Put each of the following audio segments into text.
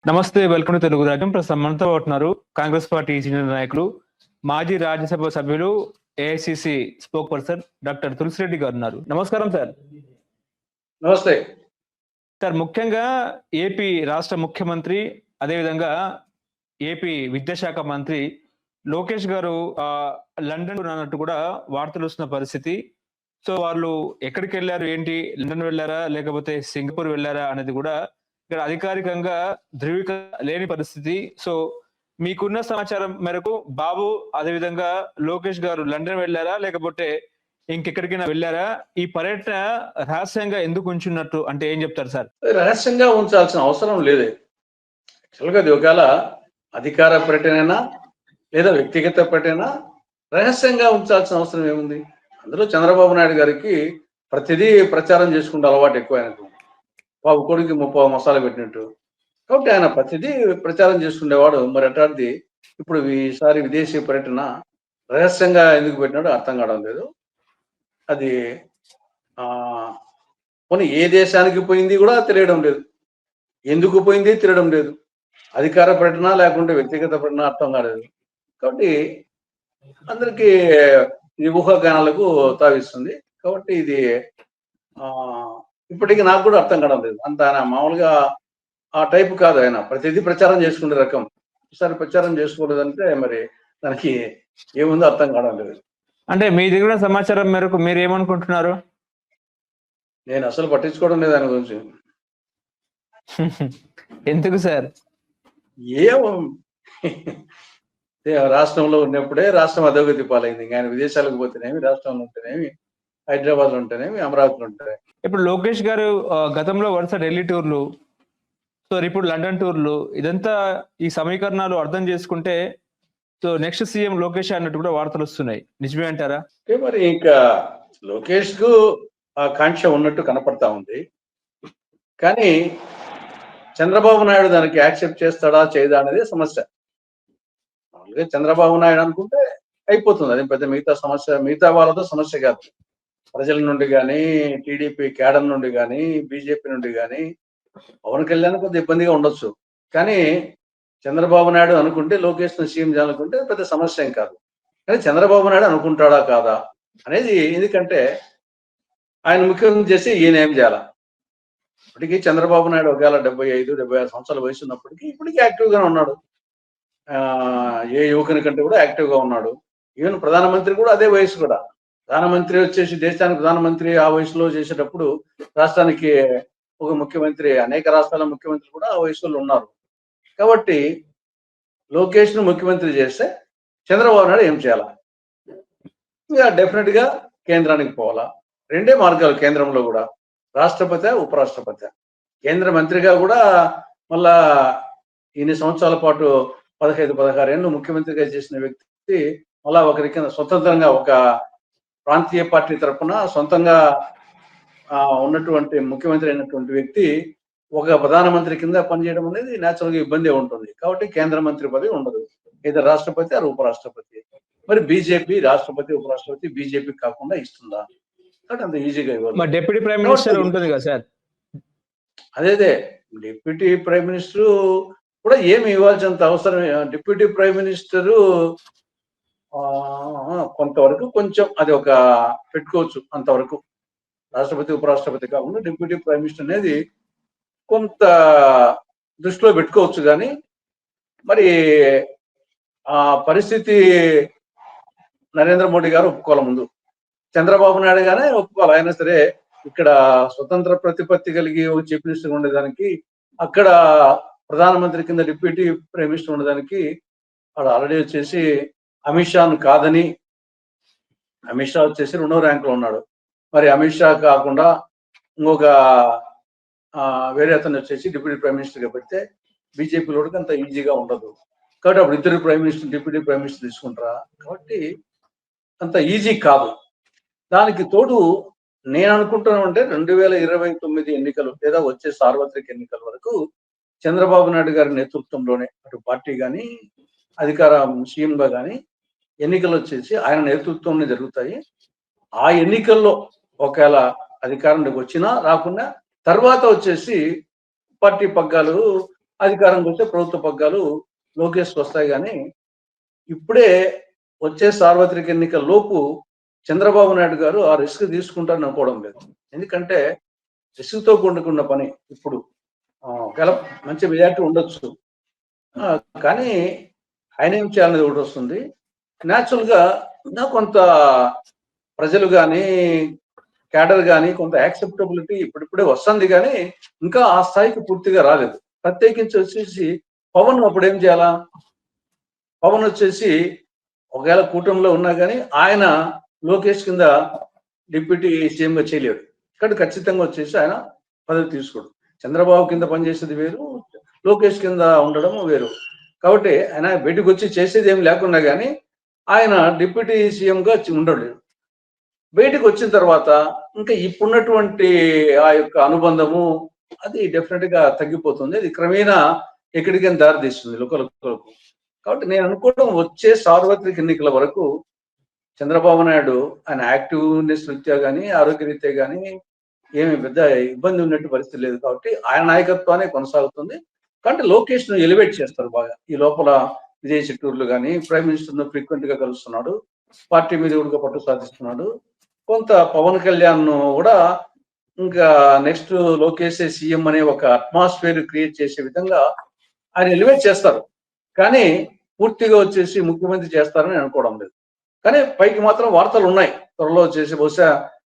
నమస్తే. Welcome to Telugu రాజ్యం. ప్రస్తుతం మనతో ఉంటున్నారు కాంగ్రెస్ పార్టీ సీనియర్ నాయకులు, మాజీ రాజ్యసభ సభ్యులు, AICC spokesperson doctor Tulasi Reddy గారు ఉన్నారు. నమస్కారం సార్. నమస్తే సార్, ముఖ్యంగా ఏపీ రాష్ట్ర ముఖ్యమంత్రి, అదేవిధంగా ఏపీ విద్యాశాఖ మంత్రి లోకేష్ గారు లండన్ అన్నట్టు కూడా వార్తలు వస్తున్న పరిస్థితి. సో వాళ్ళు ఎక్కడికి వెళ్ళారు, ఏంటి, లండన్ వెళ్ళారా లేకపోతే సింగపూర్ వెళ్ళారా అనేది కూడా ఇక్కడ అధికారికంగా ధృవీకరణ లేని పరిస్థితి. సో మీకున్న సమాచారం మేరకు బాబు అదేవిధంగా లోకేష్ గారు లండన్ వెళ్ళారా లేకపోతే ఇంకెక్కడికైనా వెళ్ళారా? ఈ పర్యటన రహస్యంగా ఎందుకు ఉంచున్నట్టు అంటే ఏం చెప్తారు సార్? రహస్యంగా ఉంచాల్సిన అవసరం లేదు. యాక్చువల్గా అది ఒకవేళ అధికార పర్యటన లేదా వ్యక్తిగత పర్యటన రహస్యంగా ఉంచాల్సిన అవసరం ఏముంది? అందులో చంద్రబాబు నాయుడు గారికి ప్రతిదీ ప్రచారం చేసుకుంటే అలవాటు ఎక్కువ ఆయనకు. బాబు కొడుకు ముప్పావు మసాలా పెట్టినట్టు. కాబట్టి ఆయన ప్రతిదీ ప్రచారం చేసుకునేవాడు. మరి అట్లాంటిది ఇప్పుడు ఈసారి విదేశీ పర్యటన రహస్యంగా ఎందుకు పెట్టినాడో అర్థం కావడం లేదు. అది పోనీ ఏ దేశానికి పోయింది కూడా తెలియడం లేదు, ఎందుకు పోయింది తెలియడం లేదు. అధికార పర్యటన లేకుంటే వ్యక్తిగత పర్యటన అర్థం కాలేదు. కాబట్టి అందరికీ ఈ ఊహాగానాలకు తావిస్తుంది. కాబట్టి ఇది ఇప్పటికీ నాకు కూడా అర్థం కావడం లేదు. అంత ఆయన మామూలుగా ఆ టైప్ కాదు. ఆయన ప్రతిదీ ప్రచారం చేసుకునే రకం. ఈసారి ప్రచారం చేసుకోలేదంటే మరి దానికి ఏముందో అర్థం కావడం లేదు. అంటే మీ దగ్గర సమాచారం మేరకు మీరు ఏమనుకుంటున్నారు? నేను అసలు పట్టించుకోవడం లేదు ఆయన గురించి. ఎందుకు సార్? ఏమో రాష్ట్రంలో ఉన్నప్పుడే రాష్ట్రం అధోగతి పాలైంది. ఆయన విదేశాలకు పోతేనేమి, రాష్ట్రంలో ఉంటేనేమి, హైదరాబాద్ లో ఉంటేనేమి, అమరావతిలో ఉంటేనేమి. ఇప్పుడు లోకేష్ గారు గతంలో వరుస ఢిల్లీ టూర్లు, సో ఇప్పుడు లండన్ టూర్లు, ఇదంతా ఈ సమీకరణాలు అర్థం చేసుకుంటే సో నెక్స్ట్ సీఎం లోకేష్ అన్నట్టు కూడా వార్తలు వస్తున్నాయి. నిజమే అంటారా? మరి ఇంకా లోకేష్ కు ఆ కాంక్ష ఉన్నట్టు కనపడతా ఉంది. కానీ చంద్రబాబు నాయుడు దానికి యాక్సెప్ట్ చేస్తాడా చేయదా అనేది సమస్య. మామూలుగా చంద్రబాబు నాయుడు అనుకుంటే అయిపోతుంది. అది పెద్ద మిగతా వాళ్ళతో సమస్య కాదు. ప్రజల నుండి కానీ, టీడీపీ క్యాడర్ నుండి కానీ, బీజేపీ నుండి కానీ పవన్ కళ్యాణ్ కొంత ఇబ్బందిగా ఉండొచ్చు. కానీ చంద్రబాబు నాయుడు అనుకుంటే లోకేష్ సీఎం చేయాలనుకుంటే పెద్ద సమస్య ఏం కాదు. కానీ చంద్రబాబు నాయుడు అనుకుంటాడా కాదా అనేది, ఎందుకంటే ఆయన ముఖ్యమంత్రి చేసి ఈయన ఏం చేయాల. ఇప్పటికీ చంద్రబాబు నాయుడు ఒకవేళ 75-76 సంవత్సరాల వయసు ఉన్నప్పటికీ ఇప్పటికీ యాక్టివ్గానే ఉన్నాడు. ఏ యువకుని కంటే కూడా యాక్టివ్గా ఉన్నాడు. ఈవెన్ ప్రధానమంత్రి కూడా అదే వయసు కూడా. ప్రధానమంత్రి వచ్చేసి దేశానికి ప్రధానమంత్రి ఆ వయసులో చేసేటప్పుడు రాష్ట్రానికి ఒక ముఖ్యమంత్రి, అనేక రాష్ట్రాల ముఖ్యమంత్రి కూడా ఆ వయసులో ఉన్నారు. కాబట్టి లోకేష్ ను ముఖ్యమంత్రి చేస్తే చంద్రబాబు నాయుడు ఏం చేయాలా? ఇక డెఫినెట్ గా కేంద్రానికి పోవాలా. రెండే మార్గాలు కేంద్రంలో కూడా, రాష్ట్రపతి, ఉపరాష్ట్రపతి. కేంద్ర మంత్రిగా కూడా మళ్ళా ఇన్ని సంవత్సరాల పాటు 15-16 ఏళ్ళు ముఖ్యమంత్రిగా చేసిన వ్యక్తి మళ్ళా ఒకరికి స్వతంత్రంగా ఒక ప్రాంతీయ పార్టీ తరఫున సొంతంగా ఉన్నటువంటి ముఖ్యమంత్రి అయినటువంటి వ్యక్తి ఒక ప్రధానమంత్రి కింద పనిచేయడం అనేది న్యాచురల్ గా ఇబ్బంది ఉంటుంది. కాబట్టి కేంద్ర మంత్రి పదవి ఉండదు. ఏదో రాష్ట్రపతి అది ఉపరాష్ట్రపతి. మరి బీజేపీ రాష్ట్రపతి ఉపరాష్ట్రపతి బీజేపీ కాకుండా ఇస్తుందా? కాబట్టి అంత ఈజీగా ఇవ్వాలి. డిప్యూటీ ప్రైమ్ మినిస్టర్ ఉంటుంది కదా సార్? అదే డిప్యూటీ ప్రైమ్ మినిస్టర్ కూడా ఏమి ఇవ్వాల్సినంత అవసరం. డిప్యూటీ ప్రైమ్ మినిస్టరు కొంతవరకు కొంచెం అది ఒక పెట్టుకోవచ్చు. అంతవరకు రాష్ట్రపతి ఉపరాష్ట్రపతి కాకుండా డిప్యూటీ ప్రైమ్ మినిస్టర్ అనేది కొంత దృష్టిలో పెట్టుకోవచ్చు. కానీ మరి ఆ పరిస్థితి నరేంద్ర మోడీ గారు ఒప్పుకోవాలి. ముందు చంద్రబాబు నాయుడు గానే ఒప్పుకోవాలి. అయినా సరే ఇక్కడ స్వతంత్ర ప్రతిపత్తి కలిగి ఒక చీఫ్ మినిస్టర్ ఉండేదానికి, అక్కడ ప్రధానమంత్రి కింద డిప్యూటీ ప్రైమ్ మినిస్టర్ ఉండేదానికి వాడు ఆల్రెడీ వచ్చేసి అమిత్ షాను కాదని, అమిత్ షా వచ్చేసి 2వ ర్యాంకులో ఉన్నాడు. మరి అమిత్ షా కాకుండా ఇంకొక వేరే అతను వచ్చేసి డిప్యూటీ ప్రైమ్ మినిస్టర్గా పెడితే బీజేపీలో అంత ఈజీగా ఉండదు. కాబట్టి అప్పుడు ఇద్దరు prime minister deputy prime minister తీసుకుంటారా? కాబట్టి అంత ఈజీ కాదు. దానికి తోడు నేను అనుకుంటున్నానంటే 2029 ఎన్నికలు లేదా వచ్చే సార్వత్రిక ఎన్నికల వరకు చంద్రబాబు నాయుడు గారి నేతృత్వంలోనే అటు పార్టీ కానీ అధికార సీఎంగా కానీ ఎన్నికలు వచ్చేసి ఆయన నేతృత్వంలో జరుగుతాయి. ఆ ఎన్నికల్లో ఒకవేళ అధికారంలోకి వచ్చినా రాకుండా తర్వాత వచ్చేసి పార్టీ పగ్గాలు అధికారంకి వస్తే ప్రభుత్వ పగ్గాలు లోకేష్కి వస్తాయి. కానీ ఇప్పుడే వచ్చే సార్వత్రిక ఎన్నికల లోపు చంద్రబాబు నాయుడు గారు ఆ రిస్క్ తీసుకుంటారని అనుకోవడం లేదు. ఎందుకంటే రిస్క్తో కూడుకున్న పని. ఇప్పుడు ఒకవేళ మంచి మెజార్టీ ఉండొచ్చు, కానీ ఆయన ఏం చేయాలనేది ఒకటి వస్తుంది. న్యాచురల్గా కొంత ప్రజలు కానీ క్యాడర్ కానీ కొంత యాక్సెప్టబిలిటీ ఇప్పుడిప్పుడే వస్తుంది, కానీ ఇంకా ఆ స్థాయికి పూర్తిగా రాలేదు. ప్రత్యేకించి వచ్చేసి పవన్ అప్పుడు ఏం చేయాలా? పవన్ వచ్చేసి ఒకవేళ కూటమిలో ఉన్నా కానీ ఆయన లోకేష్ కింద డిప్యూటీ సీఎంగా చేయలేడు. ఇక్కడ ఖచ్చితంగా వచ్చేసి ఆయన పదవి తీసుకోడు. చంద్రబాబు కింద పనిచేసేది వేరు, లోకేష్ కింద ఉండడం వేరు. కాబట్టి ఆయన బయటకు వచ్చి చేసేది ఏం లేకున్నా కానీ ఆయన డిప్యూటీ సీఎంగా ఉండడు. బయటకు వచ్చిన తర్వాత ఇంకా ఇప్పుడున్నటువంటి ఆ యొక్క అనుబంధము అది డెఫినెట్ గా తగ్గిపోతుంది. అది క్రమేణా ఎక్కడికైనా దారితీస్తుంది లోకలకు. కాబట్టి నేను అనుకోవడం వచ్చే సార్వత్రిక ఎన్నికల వరకు చంద్రబాబు నాయుడు ఆయన యాక్టివ్నెస్ రీత్యా కానీ ఆరోగ్య రీత్యా కానీ ఏమి పెద్ద ఇబ్బంది ఉన్నట్టు పరిస్థితి లేదు. కాబట్టి ఆయన నాయకత్వానే కొనసాగుతుంది. కాబట్టి లోకేష్ ను ఎలివేట్ చేస్తారు బాగా. ఈ లోపల విదేశీ టూర్లు కానీ ప్రైమ్ మినిస్టర్ ఫ్రీక్వెంట్ గా కలుస్తున్నాడు, పార్టీ మీద కూడా పట్టు సాధిస్తున్నాడు. కొంత పవన్ కళ్యాణ్ కూడా ఇంకా నెక్స్ట్ లోకేష్ సీఎం అనే ఒక అట్మాస్ఫియర్ క్రియేట్ చేసే విధంగా ఆయన ఎలివేట్ చేస్తారు. కానీ పూర్తిగా వచ్చేసి ముఖ్యమంత్రి చేస్తారని అనుకోవడం లేదు. కానీ పైకి మాత్రం వార్తలు ఉన్నాయి, త్వరలో చేసి బహుశా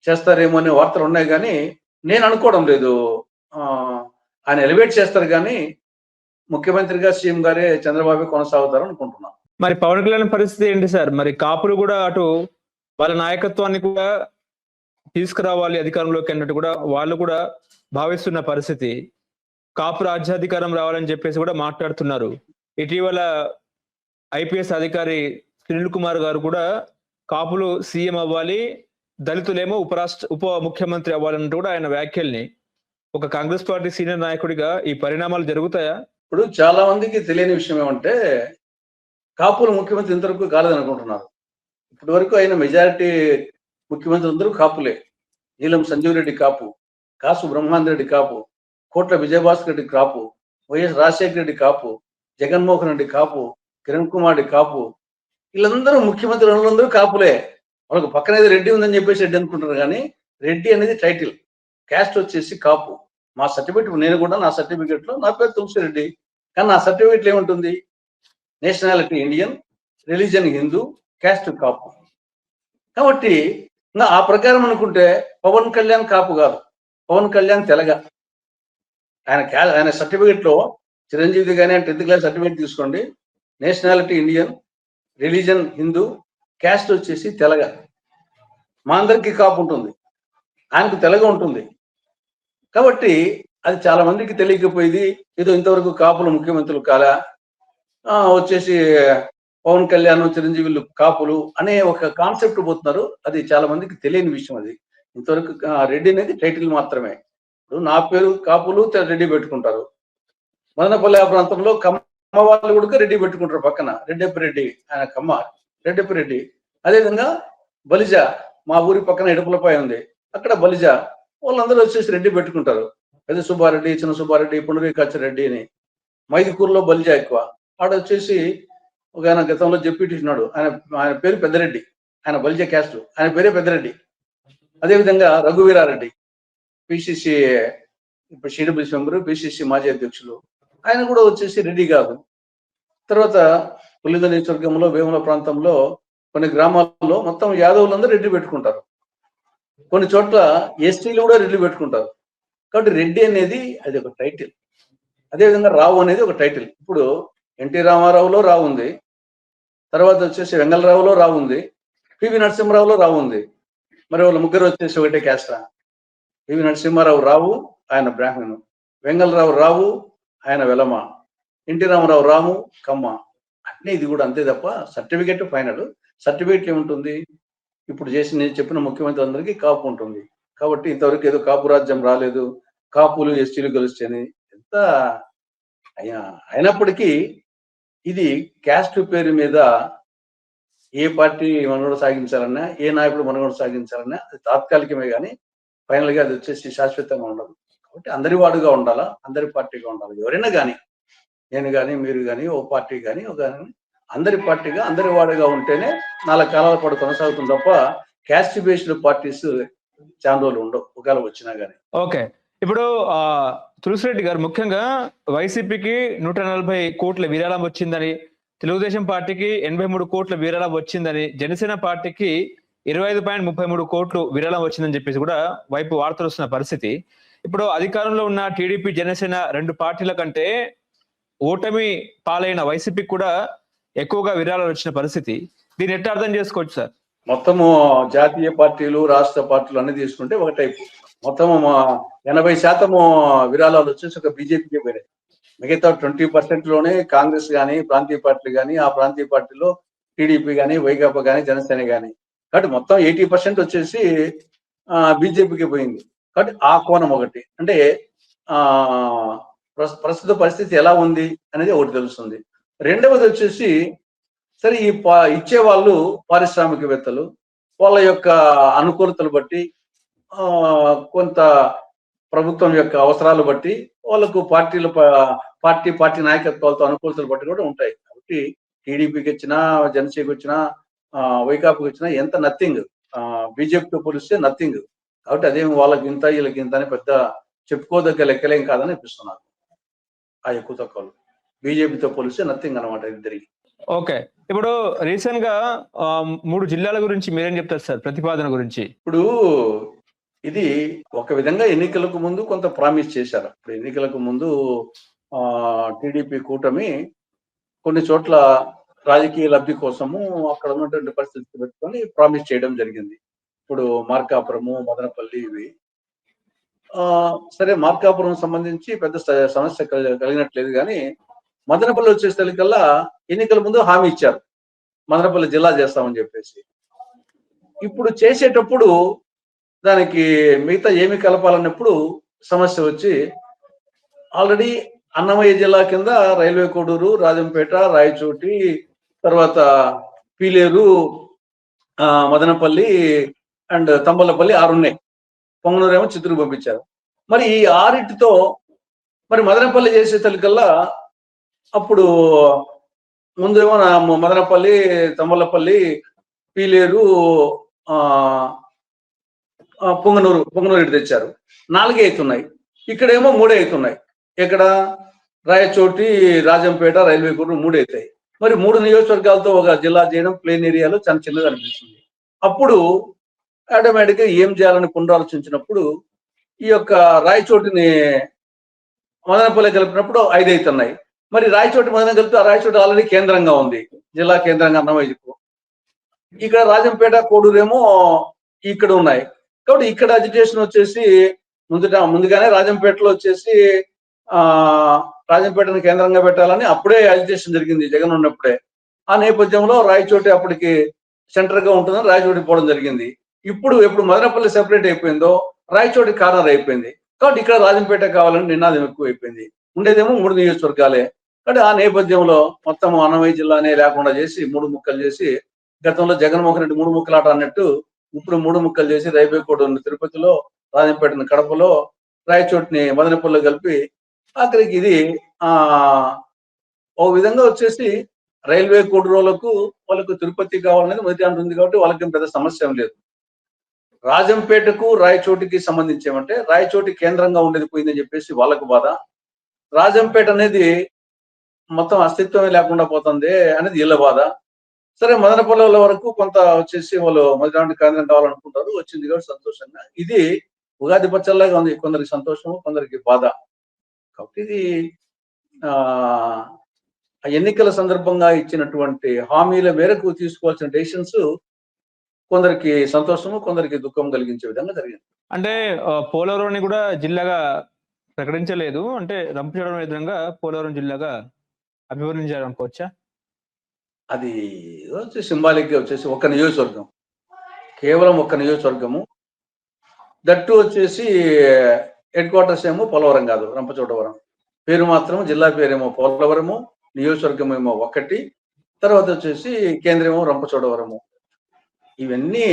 చేస్తారేమో అనే వార్తలు ఉన్నాయి. కానీ నేను అనుకోవడం లేదు ఆయన ఎలివేట్ చేస్తారు, కానీ ముఖ్యమంత్రిగా సీఎం గారే చంద్రబాబు కొనసాగుతారు అనుకుంటున్నాను. మరి పవన్ కళ్యాణ్ పరిస్థితి ఏంటి సార్? మరి కాపులు కూడా అటు వాళ్ళ నాయకత్వాన్ని కూడా తీసుకురావాలి అధికారంలోకి అన్నట్టు కూడా వాళ్ళు కూడా భావిస్తున్న పరిస్థితి. కాపు రాజ్యాధికారం రావాలని చెప్పేసి కూడా మాట్లాడుతున్నారు. ఇటీవల ఐపీఎస్ అధికారి సునీల్ కుమార్ గారు కూడా కాపులు సీఎం అవ్వాలి, దళితులేమో ఉప ముఖ్యమంత్రి అవ్వాలన్నట్టు కూడా ఆయన వ్యాఖ్యల్ని ఒక కాంగ్రెస్ పార్టీ సీనియర్ నాయకుడిగా ఈ పరిణామాలు జరుగుతాయా? ఇప్పుడు చాలా మందికి తెలియని విషయం ఏమంటే కాపులు ముఖ్యమంత్రి ఇంతవరకు కాలేదనుకుంటున్నారు. ఇప్పటి వరకు అయిన మెజారిటీ ముఖ్యమంత్రి అందరూ కాపులే. నీలం సంజీవ్ రెడ్డి కాపు, కాసు బ్రహ్మాందర్ రెడ్డి కాపు, కోట్ల విజయభాస్కర్ రెడ్డి కాపు, వైఎస్ రాజశేఖర రెడ్డి కాపు, జగన్మోహన్ రెడ్డి కాపు, కిరణ్ కుమార్ రెడ్డి కాపు. వీళ్ళందరూ ముఖ్యమంత్రులందరూ కాపులే. వాళ్ళకి పక్కన ఏదో రెడ్డి ఉందని చెప్పేసి రెడ్డి అనుకుంటారు, కానీ రెడ్డి అనేది టైటిల్, క్యాస్ట్ వచ్చేసి కాపు. మా సర్టిఫికెట్, నేను కూడా నా సర్టిఫికెట్ లో నా పేరు తులసిరెడ్డి, కానీ నా సర్టిఫికెట్లో ఏముంటుంది? Nationality Indian, religion Hindu, caste Kapu. కాబట్టి ఆ ప్రకారం అనుకుంటే పవన్ కళ్యాణ్ కాపు కాదు, పవన్ కళ్యాణ్ తెలగ. ఆయన సర్టిఫికెట్ లో చిరంజీవి కానీ 10th క్లాస్ సర్టిఫికెట్ తీసుకోండి, nationality Indian, religion Hindu, caste వచ్చేసి తెలగ. మా అందరికీ కాపు ఉంటుంది, ఆయనకు తెలగ ఉంటుంది. కాబట్టి అది చాలా మందికి తెలియకపోయింది. ఏదో ఇంతవరకు కాపులు ముఖ్యమంత్రులు కాలా, వచ్చేసి పవన్ కళ్యాణ్ చిరంజీవులు కాపులు అనే ఒక కాన్సెప్ట్ పోతున్నారు. అది చాలా మందికి తెలియని విషయం. అది ఇంతవరకు రెడ్డి అనేది టైటిల్ మాత్రమే. ఇప్పుడు నా పేరు కాపులు రెడ్డి పెట్టుకుంటారు. మదనపల్లి ఆ ప్రాంతంలో కమ్మ వాళ్ళు కూడా రెడ్డి పెట్టుకుంటారు. పక్కన రెడ్డప్ప రెడ్డి, ఆయన కమ్మ రెడ్డప్ప రెడ్డి. అదేవిధంగా బలిజ, మా ఊరి పక్కన ఇడుపులపై ఉంది, అక్కడ బలిజ వాళ్ళందరూ వచ్చేసి రెడ్డి పెట్టుకుంటారు. పెద్ద సుబ్బారెడ్డి, చిన్న సుబ్బారెడ్డి, పుండరీకాచారెడ్డి అని. మైదుకూరులో బలిజ ఎక్కువ. ఆడ వచ్చేసి ఒక ఆయన గతంలో డిప్యూటీ ఉన్నాడు, ఆయన పేరు పెద్దరెడ్డి, ఆయన బలిజ క్యాస్ట్, ఆయన పేరే పెద్దరెడ్డి. అదేవిధంగా రఘువీరారెడ్డి, పిసిసి ఇప్పుడు సిడబ్ల్యూసీ మెంబరు, పిసిసి మాజీ అధ్యక్షులు, ఆయన కూడా వచ్చేసి రెడ్డి కాదు. తర్వాత పులింద నియోజకవర్గంలో వేముల ప్రాంతంలో కొన్ని గ్రామాల్లో మొత్తం యాదవులందరూ రెడ్డి పెట్టుకుంటారు. కొన్ని చోట్ల ఎస్టీలు కూడా రెడ్డి పెట్టుకుంటారు. కాబట్టి రెడ్డి అనేది అది ఒక టైటిల్. అదేవిధంగా రావు అనేది ఒక టైటిల్. ఇప్పుడు ఎన్టీ రామారావులో రావు ఉంది, తర్వాత వచ్చేసి వెంగళరావులో రావు ఉంది, పివి నరసింహారావులో రావు ఉంది. మరి వాళ్ళ ముగ్గురు వచ్చేసి ఒకటే క్యాస్టా? పివి నరసింహారావు రావు, ఆయన బ్రాహ్మణు. వెంగళరావు రావు, ఆయన వెలమ. ఎన్టీ రామారావు రాము, కమ్మ. అన్నీ ఇది కూడా అంతే తప్ప సర్టిఫికెట్ ఫైనల్. సర్టిఫికెట్ ఏముంటుంది? ఇప్పుడు నేను చెప్పిన ముఖ్యమంత్రి అందరికీ కాపు ఉంటుంది. కాబట్టి ఇంతవరకు ఏదో కాపు రాజ్యం రాలేదు, కాపులు ఎస్టీలు గెలుస్తాయని ఎంత అయినప్పటికీ ఇది క్యాస్ట్ పేరు మీద ఏ పార్టీ మనుగడ సాగించాలన్నా, ఏ నాయకుడు మనుగడ సాగించాలన్నా అది తాత్కాలికమే, కానీ ఫైనల్ గా అది వచ్చేసి శాశ్వతంగా ఉండదు. కాబట్టి అందరి వాడుగా ఉండాలా, అందరి పార్టీగా ఉండాలి ఎవరైనా కానీ. నేను కానీ మీరు కానీ ఓ పార్టీ కానీ ఒక అందరి పార్టీగా అందరి వాడిగా ఉంటేనే 4 కాలాల పాటు కొనసాగుతుంది తప్ప క్యాస్ట్ బేస్డ్ పార్టీస్ చాలా రోజులు ఉండవు ఒకవేళ వచ్చినా కానీ. ఓకే. ఇప్పుడు తులసిరెడ్డి గారు ముఖ్యంగా వైసీపీకి 140 కోట్ల విరాళం వచ్చిందని, తెలుగుదేశం పార్టీకి 83 కోట్ల విరాళం వచ్చిందని, జనసేన పార్టీకి 25.33 కోట్లు విరాళం వచ్చిందని చెప్పేసి కూడా వైపు వార్తలు వస్తున్న పరిస్థితి. ఇప్పుడు అధికారంలో ఉన్న టీడీపీ, జనసేన 2 పార్టీల కంటే ఓటమి పాలైన వైసీపీకి కూడా ఎక్కువగా విరాళాలు వచ్చిన పరిస్థితి. దీన్ని ఎట్లా అర్థం చేసుకోవచ్చు సార్? మొత్తము జాతీయ పార్టీలు, రాష్ట్ర పార్టీలు అన్ని తీసుకుంటే ఒక టైపు. మొత్తం 80% విరాళాలు వచ్చేసి ఒక బీజేపీకే పోయినాయి. మిగతా 20% లోనే కాంగ్రెస్ కానీ, ప్రాంతీయ పార్టీలు కానీ, ఆ ప్రాంతీయ పార్టీలో టీడీపీ కానీ, వైకాపా కానీ, జనసేన కానీ, కాబట్టి మొత్తం 80% వచ్చేసి బీజేపీకి పోయింది. కాబట్టి ఆ కోణం ఒకటి. అంటే ప్రస్తుత పరిస్థితి ఎలా ఉంది అనేది ఒకటి తెలుస్తుంది. రెండవది వచ్చేసి సరే ఈ ఇచ్చే వాళ్ళు పారిశ్రామికవేత్తలు, వాళ్ళ యొక్క అనుకూలతలు బట్టి కొంత ప్రభుత్వం యొక్క అవసరాలు బట్టి వాళ్ళకు పార్టీ నాయకత్వాలతో అనుకూలతలు బట్టి కూడా ఉంటాయి. కాబట్టి టీడీపీకి వచ్చినా, జనసేనకి వచ్చినా, వైకాపాకి వచ్చినా ఎంత నథింగ్, బీజేపీతో పోలిస్తే నథింగ్. కాబట్టి అదేమి వాళ్ళకి ఇంత వీళ్ళకి ఇంత అని పెద్ద చెప్పుకోదగ్గ లెక్కలేం కాదని అనిపిస్తున్నారు. ఆ ఎక్కువ తక్కువలు బీజేపీతో పోలిస్తే నథింగ్ అనమాట ఇద్దరికి. ఓకే. ఇప్పుడు రీసెంట్ గా 3 జిల్లాల గురించి మీరేం చెప్తారు సార్ ప్రతిపాదన గురించి? ఇప్పుడు ఇది ఒక విధంగా ఎన్నికలకు ముందు కొంత ప్రామిస్ చేశారు. ఇప్పుడు ఎన్నికలకు ముందు టీడీపీ కూటమి కొన్ని చోట్ల రాజకీయ లబ్ధి కోసము అక్కడ ఉన్నటువంటి పరిస్థితులు పెట్టుకొని ప్రామిస్ చేయడం జరిగింది. ఇప్పుడు మార్కాపురము, మదనపల్లి ఇవి. సరే మార్కాపురం సంబంధించి పెద్ద సమస్య కలిగినట్లేదు కానీ మదనపల్లి వచ్చేసరికల్లా ఎన్నికల ముందు హామీ ఇచ్చారు, మదనపల్లి జిల్లా చేస్తామని చెప్పేసి. ఇప్పుడు చేసేటప్పుడు దానికి మిగతా ఏమి కలపాలన్నప్పుడు సమస్య వచ్చి ఆల్రెడీ అన్నమయ్య జిల్లా కింద రైల్వే కోడూరు, రాజంపేట, రాయచోటి, తర్వాత పీలేరు, మదనపల్లి అండ్ తంబలపల్లి 6 ఉన్నాయి. పొంగనూరు ఏమో చిత్తూరు పంపించారు. మరి ఈ 6టితో మరి మదనపల్లి చేసేసరికల్లా అప్పుడు ముందేమో మదనపల్లి, తంబలపల్లి, పీలేరు, పొంగనూరు ఇటు తెచ్చారు. 4 అవుతున్నాయి. ఇక్కడేమో 3 అవుతున్నాయి. ఇక్కడ రాయచోటి, రాజంపేట, రైల్వే కోడూరు 3 అవుతాయి. మరి 3 నియోజకవర్గాలతో ఒక జిల్లా చేయడం ప్లేన్ ఏరియాలో చాలా చిన్నగా అనిపిస్తుంది. అప్పుడు ఆటోమేటిక్ గా ఏం చేయాలని పునరాలోచించినప్పుడు ఈ యొక్క రాయచోటిని మదనపల్లి కలిపినప్పుడు 5 అవుతున్నాయి. మరి రాయచోటి మదన కలిపితే ఆ రాయచోటి ఆల్రెడీ కేంద్రంగా ఉంది, జిల్లా కేంద్రంగా అన్నమయ్యకు. ఇక్కడ రాజంపేట, కోడూరు ఏమో ఇక్కడ ఉన్నాయి. కాబట్టి ఇక్కడ అజిటేషన్ వచ్చేసి ముందుగానే రాజంపేటలో వచ్చేసి రాజంపేటను కేంద్రంగా పెట్టాలని అప్పుడే అజిటేషన్ జరిగింది జగన్ ఉన్నప్పుడే. ఆ నేపథ్యంలో రాయచోటి అప్పటికి సెంటర్ గా ఉంటుందని రాయచోటి పోవడం జరిగింది. ఇప్పుడు ఎప్పుడు మదనపల్లి సెపరేట్ అయిపోయిందో రాయచోటి కార్నర్ అయిపోయింది. కాబట్టి ఇక్కడ రాజంపేట కావాలని నినాదం ఎక్కువ అయిపోయింది. ఉండేదేమో 3 నియోజకవర్గాలే. కాబట్టి ఆ నేపథ్యంలో మొత్తం అన్నమయ్య జిల్లానే లేకుండా చేసి 3 ముక్కలు చేసి, గతంలో జగన్మోహన్ రెడ్డి 3 ముక్కలాట అన్నట్టు ఇప్పుడు 3 ముక్కలు చేసి రైల్వే కోడూరుని తిరుపతిలో, రాజంపేటని కడపలో, రాయచోటిని మదనపల్లిలో కలిపి ఆఖరికి ఇది ఓ విధంగా వచ్చేసి రైల్వే కోడూరులకు వాళ్ళకు తిరుపతి కావాలనేది మొదటి అంటుంది. కాబట్టి వాళ్ళకి పెద్ద సమస్య లేదు. రాజంపేటకు, రాయచోటికి సంబంధించి ఏమంటే రాయచోటి కేంద్రంగా ఉండేది పోయిందని చెప్పేసి వాళ్ళకు బాధ. రాజంపేట అనేది మొత్తం అస్తిత్వమే లేకుండా పోతుంది అనేది వీళ్ళ బాధ. సరే మదనపల్లి వరకు కొంత వచ్చేసి వాళ్ళు మొదటి కేంద్రం కావాలనుకుంటారు, వచ్చింది కాబట్టి సంతోషంగా. ఇది ఉగాది పచ్చల్లాగా ఉంది, కొందరికి సంతోషము, కొందరికి బాధ. కాబట్టి ఇది ఎన్నికల సందర్భంగా ఇచ్చినటువంటి హామీల మేరకు తీసుకోవాల్సిన డెసిషన్స్ కొందరికి సంతోషము, కొందరికి దుఃఖం కలిగించే విధంగా జరిగింది. అంటే పోలవరం కూడా జిల్లాగా ప్రకటించలేదు, అంటే రంపచోడవరం విధంగా పోలవరం జిల్లాగా అభివర్ణించారు అనుకోవచ్చా? అది వచ్చి సింబాలిక్ గా వచ్చేసి ఒక నియోజకవర్గం, కేవలం ఒక నియోజకవర్గము. దట్టు వచ్చేసి హెడ్ క్వార్టర్స్ ఏమో పోలవరం కాదు, రంపచోడవరం. పేరు మాత్రం జిల్లా పేరేమో పోలవరము, నియోజకవర్గం ఏమో ఒకటి, తర్వాత వచ్చేసి కేంద్రమేమో రంపచోడవరము. ఇవన్నీ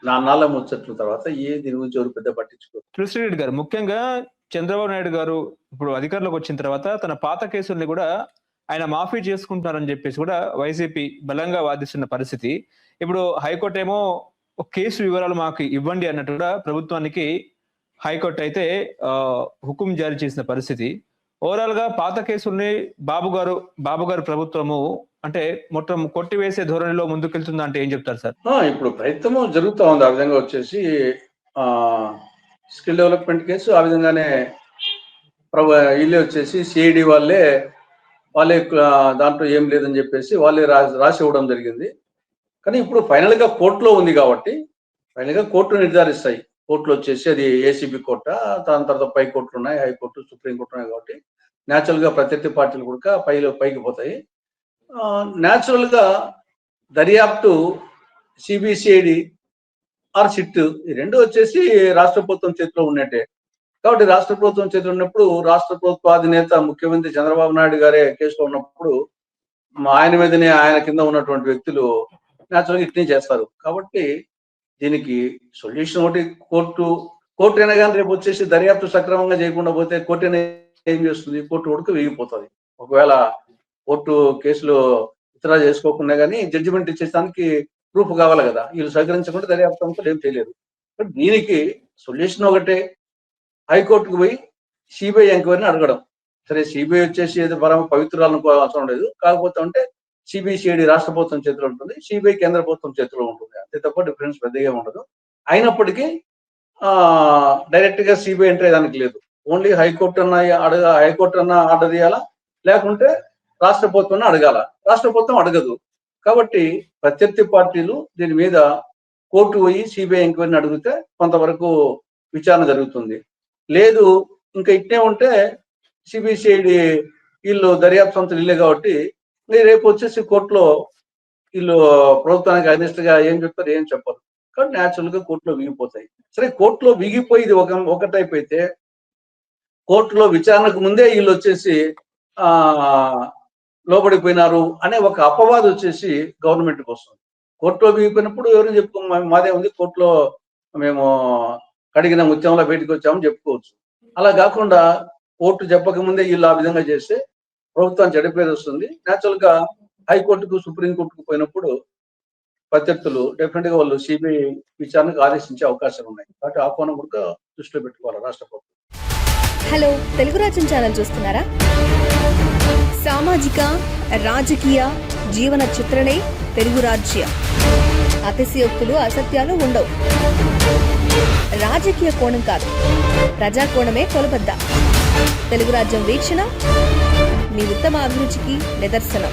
నాన్నాళ్ళ ముచ్చట్లు. తర్వాత దీని గురించి ఎవరు పెద్ద పట్టించుకోరు. తులసిరెడ్డి గారు ముఖ్యంగా చంద్రబాబు నాయుడు గారు ఇప్పుడు అధికారంలోకి వచ్చిన తర్వాత తన పాత కేసుల్ని కూడా ఆయన మాఫీ చేసుకుంటారని చెప్పేసి కూడా వైసీపీ బలంగా వాదిస్తున్న పరిస్థితి. ఇప్పుడు హైకోర్టు ఏమో కేసు వివరాలు మాకు ఇవ్వండి అన్నట్టు కూడా ప్రభుత్వానికి హైకోర్టు అయితే హుకుం జారీ చేసిన పరిస్థితి. ఓవరాల్ గా పాత కేసుల్ని బాబు గారు ప్రభుత్వము అంటే మొత్తం కొట్టివేసే ధోరణిలో ముందుకెళ్తుందా అంటే ఏం చెప్తారు సార్? ఇప్పుడు ప్రయత్నం జరుగుతూ ఉంది. ఆ విధంగా వచ్చేసి స్కిల్ డెవలప్మెంట్ కేసు ఆ విధంగానే వీళ్ళే వచ్చేసి సిఐడి వాళ్ళే దాంట్లో ఏం లేదని చెప్పేసి వాళ్ళే రాసి ఇవ్వడం జరిగింది. కానీ ఇప్పుడు ఫైనల్ గా కోర్టులో ఉంది కాబట్టి ఫైనల్ గా కోర్టు నిర్ధారిస్తాయి. కోర్టులో వచ్చేసి అది ఏసీబీ కోర్టా, దాని తర్వాత పై కోర్టులు ఉన్నాయి, హైకోర్టు, సుప్రీంకోర్టు ఉన్నాయి కాబట్టి న్యాచురల్ గా ప్రత్యర్థి పార్టీలు కూడా పైకి పోతాయి. న్యాచురల్ గా దర్యాప్తు సిబిసిఐడి ఆర్ సిట్ ఈ రెండు వచ్చేసి రాష్ట్ర ప్రభుత్వం చేతిలో ఉన్నట్టే. కాబట్టి రాష్ట్ర ప్రభుత్వం చేతిలో ఉన్నప్పుడు రాష్ట్ర ప్రభుత్వ అధినేత ముఖ్యమంత్రి చంద్రబాబు నాయుడు గారే కేసులో ఉన్నప్పుడు ఆయన మీదనే ఆయన కింద ఉన్నటువంటి వ్యక్తులు న్యాచురల్గా ఇట్నే చేస్తారు. కాబట్టి దీనికి సొల్యూషన్ ఒకటి కోర్టు అయినా కానీ రేపు వచ్చేసి దర్యాప్తు సక్రమంగా చేయకుండా పోతే కోర్టు అయినా ఏం చేస్తుంది? కోర్టు ఉడక వేగిపోతుంది. ఒకవేళ కోర్టు కేసులు విత్డ్రా చేసుకోకుండా కానీ జడ్జిమెంట్ ఇచ్చేదానికి ప్రూఫ్ కావాలి కదా. వీళ్ళు సహకరించకుండా దర్యాప్తు అంతా ఏం చేయలేదు. దీనికి సొల్యూషన్ ఒకటే, హైకోర్టుకు పోయి సిబిఐ ఎంక్వైరీని అడగడం. సరే సిబిఐ వచ్చేసి ఏదో పవిత్రాలను అవసరం లేదు, కాకపోతే అంటే సిబిసిఐడి రాష్ట్ర ప్రభుత్వం చేతిలో ఉంటుంది, సిబిఐ కేంద్ర ప్రభుత్వం చేతిలో ఉంటుంది. అంతే తప్ప డిఫరెన్స్ పెద్దగా ఉండదు. అయినప్పటికీ డైరెక్ట్ గా సిబిఐ ఎంటర్ అయ్యేదానికి లేదు. ఓన్లీ హైకోర్టు అన్న ఆర్డర్ ఇవ్వాలా, లేకుంటే రాష్ట్ర ప్రభుత్వం అడగాల. రాష్ట్ర ప్రభుత్వం అడగదు. కాబట్టి ప్రత్యర్థి పార్టీలు దీని మీద కోర్టు పోయి సిబిఐ ఎంక్వైరీని అడిగితే కొంతవరకు విచారణ జరుగుతుంది. లేదు ఇంకా ఇట్నే ఉంటే సిబిసిఐడి వీళ్ళు దర్యాప్తు సంస్థలు ఇల్లే కాబట్టి రేపు వచ్చేసి కోర్టులో వీళ్ళు ప్రభుత్వానికి అగెనిస్ట్ గా ఏం చెప్తారు, ఏం చెప్పరు. కాబట్టి న్యాచురల్ గా కోర్టులో విగిపోతాయి. సరే కోర్టులో విగిపోయి ఇది ఒక టైప్ అయితే, కోర్టులో విచారణకు ముందే వీళ్ళు వచ్చేసి లోబడిపోయినారు అనే ఒక అపవాదం వచ్చేసి గవర్నమెంట్కి వస్తుంది. కోర్టులో విగిపోయినప్పుడు ఎవరు చెప్పుకో మాదే ఉంది, కోర్టులో మేము కడిగిన ముత్యంలో బయటకు వచ్చామని చెప్పుకోవచ్చు. అలా కాకుండా కోర్టు చెప్పకముందే వీళ్ళు ఆ విధంగా చేస్తే ప్రభుత్వానికి చెడ్డ పేరు వస్తుంది. న్యాచురల్ గా హైకోర్టుకు, సుప్రీంకోర్టుకు పోయినప్పుడు ప్రత్యర్థులు డెఫినెట్ గా వాళ్ళు సిబిఐ విచారణకు ఆదేశించే అవకాశాలు ఉన్నాయి. కాబట్టి ఆ కోణం కూడా దృష్టిలో పెట్టుకోవాలి రాష్ట్ర ప్రభుత్వం. హలో, తెలుగు రాజ్యం ఛానల్ చూస్తున్నారా? సామాజిక, రాజకీయ, జీవన చిత్రణే తెలుగు రాజ్యం. అతిశయోక్తులు, అసత్యాలు ఉండవు. రాజకీయ కోణం కాదు, ప్రజా కోణమే కొలబద్ద. తెలుగు రాజ్యం వీక్షణ మీ ఉత్తమ అభిరుచికి నిదర్శనం.